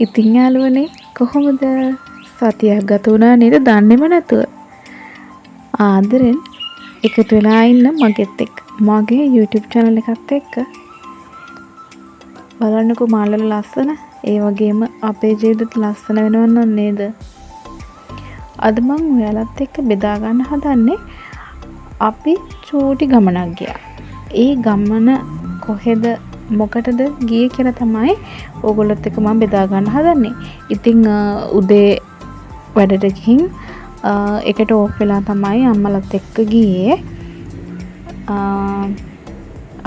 ඉතින් යාළුවනේ කොහොමද සතියක් ගත වුණා නේද දන්නේම නැතුව. ආදරෙන් එකතු වෙලා ඉන්න මගෙත් එක්ක. මගේ YouTube channel එකත් එක්ක. බලන්නකෝ මාළල ලස්සන. ඒ වගේම අපේ ජීවිතත් ලස්සන වෙනවන්න නේද? අද මම ඔයාලත් එක්ක බෙදා ගන්න හදන්නේ අපි චූටි ගමනක් ගියා. ඒ ගමන කොහෙද මොකටද ගියේ කියලා තමයි ඕගොල්ලොත් එක්ක මම බෙදා ගන්න හදන්නේ. ඉතින් උදේ වැඩට ගිහින් එකට ඕෆ් වෙලා තමයි අම්මලත් එක්ක ගියේ.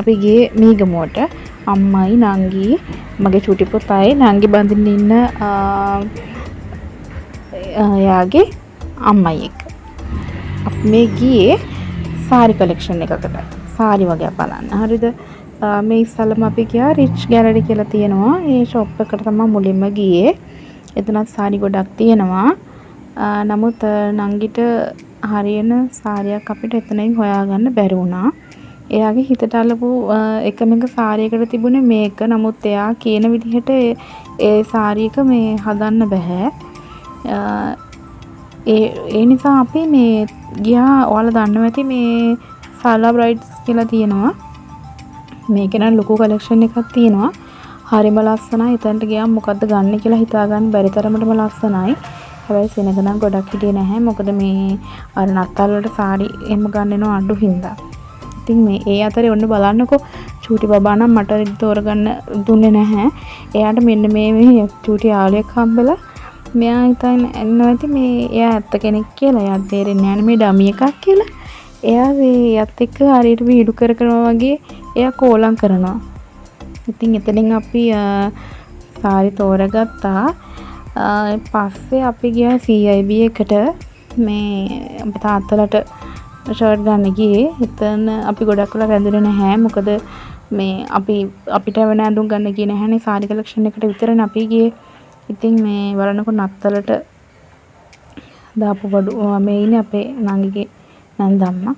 අපි ගියේ මීගමුවට. අම්මයි නංගි මගේ චූටි පුතයි නංගි බඳින්න ඉන්න යාගේ අම්මයි එක්ක. අපි මේ ගියේ සාරි කලෙක්ෂන් එකකට. සාරි වගේ බලන්න. හරිද? මේ ඉස්සල්ලාම අපි ගියා රිච් ගැලරි කියලා තියෙනවා. ඒ ෂොප් එකට තමයි මුලින්ම ගියේ. එතනත් සාරි ගොඩක් තියෙනවා. නමුත් නංගිට හරියන සාරියක් අපිට එතනින් හොයාගන්න බැරි වුණා. එයාගේ හිතට අල්ලපු එකම එක සාරියකට තිබුණේ මේක. නමුත් එයා කියන විදිහට ඒ සාරියක මේ හදන්න බෑ. ඒ නිසා අපි මේ ගියා. ඔයාලා දන්නවා ඇති මේ සාලා බ්‍රයිඩ්ස් කියලා තියෙනවා. මේක නම් ලොකු කලෙක්ෂන් එකක් තියෙනවා. හරිම ලස්සනයි. එතනට ගියාම මොකද්ද ගන්න කියලා හිතා ගන්න බැරි තරමටම ලස්සනයි. හැබැයි සෙනග නම් ගොඩක් හිටියේ නැහැ. මොකද මේ අර නත්තල් වලට සාරි එහෙම ගන්නව අඩු හින්දා. ඉතින් මේ ඒ අතරේ ඔන්න බලන්නකෝ චූටි බබා නම් මට තෝරගන්න දුන්නේ නැහැ. එයාට මෙන්න මේ චූටි යාළුවෙක් හම්බෙලා මෙයා හිතන්නේ නැති මේ එයා ඇත්ත කෙනෙක් කියලා. එයාට තේරෙන්නේ නැහැ මේ ඩමි එකක් කියලා. එයා එයත් එක්ක හරියට වීඩියෝ කරනවා වගේ එයා කෝලම් කරනවා. ඉතින් එතනින් අපි සාරි තෝරගත්තා. පස්සේ අපි ගියා CIB එකට මේ අපේ තාත්තලට ෂර්ට් ගන්න ගියේ. එතන අපි ගොඩක් වෙලා රැඳුනේ නැහැ. මොකද මේ අපිට වෙන ඇඳුම් ගන්න ගියේ නැහැනේ. සාරි කලෙක්ෂන් එකට විතරනේ අපි ගියේ. ඉතින් මේ බලනකො නත්තලට දාපු බඩු මේ ඉන්නේ අපේ නංගිගේ නන්දම්මා.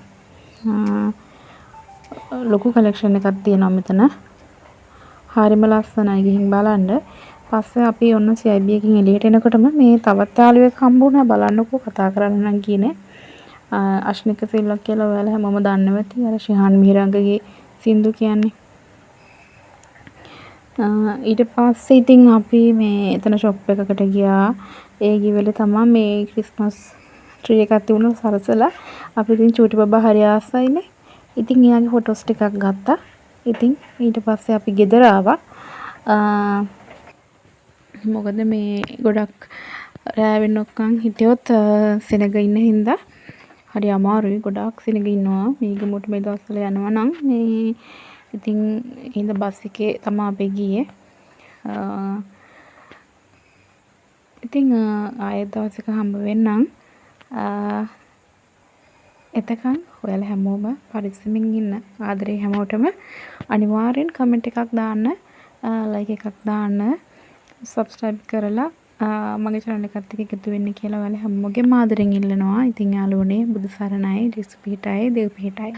ලොකු කලෙක්ෂන් එකක් තියෙනවා මෙතන. හරිම ලස්සනයි ගිහින් බලන්න. පස්සේ අපි ඔන්න CIB එකකින් එළියට එනකොටම මේ තවත් යාළුවෙක් හම්බ වුණා. බලන්නකෝ කතා කරන්න නම් ගියේ. අශ්නික සිල්වක් කියලා ඔයාලා හැමෝම දන්නවා ඇති. අර ශිහාන් මිහිරංගගේ සින්දු කියන්නේ. ඊට පස්සේ ඉතින් අපි මේ එතන ෂොප් එකකට ගියා. ඒ ගිවෙලේ තමයි මේ ක්‍රිස්මස් ට්‍රී එකක් තිබුණා සරසලා. අපි ඉතින් චූටි බබා හරි ආසයිනේ. ඉතින් එයාගේ ෆොටෝස් ටිකක් ගත්තා. ඉතින් ඊට පස්සේ අපි ගෙදර ආවා. මොකද මේ ගොඩක් රෑ වෙනකන් හිටියොත් සෙනග ඉන්න හින්දා හරි අමාරුයි. ගොඩක් සෙනග ඉන්නවා. මීගමුවට මේ දවස්වල යනවා නම් මේ ඉතින් හින්ද බස් එකේ තමයි අපි ගියේ. ඉතින් ආයෙත් දවසක හම්බ වෙන්නම්. එතකන් ඔයාලා හැමෝම පරිස්සමින් ඉන්න. ආදරේ හැමෝටම අනිවාර්යෙන් කමෙන්ට් එකක් දාන්න, ලයික් එකක් දාන්න, සබ්ස්ක්‍රයිබ් කරලා මගේ channel එකත් එක්ක එකතු වෙන්න කියලා ඔයාලා හැමෝගෙම ආදරෙන් ඉල්ලනවා. ඉතින් යාළුවනේ බුදු සරණයි, දිස් පිහිටයි, දේව පිහිටයි.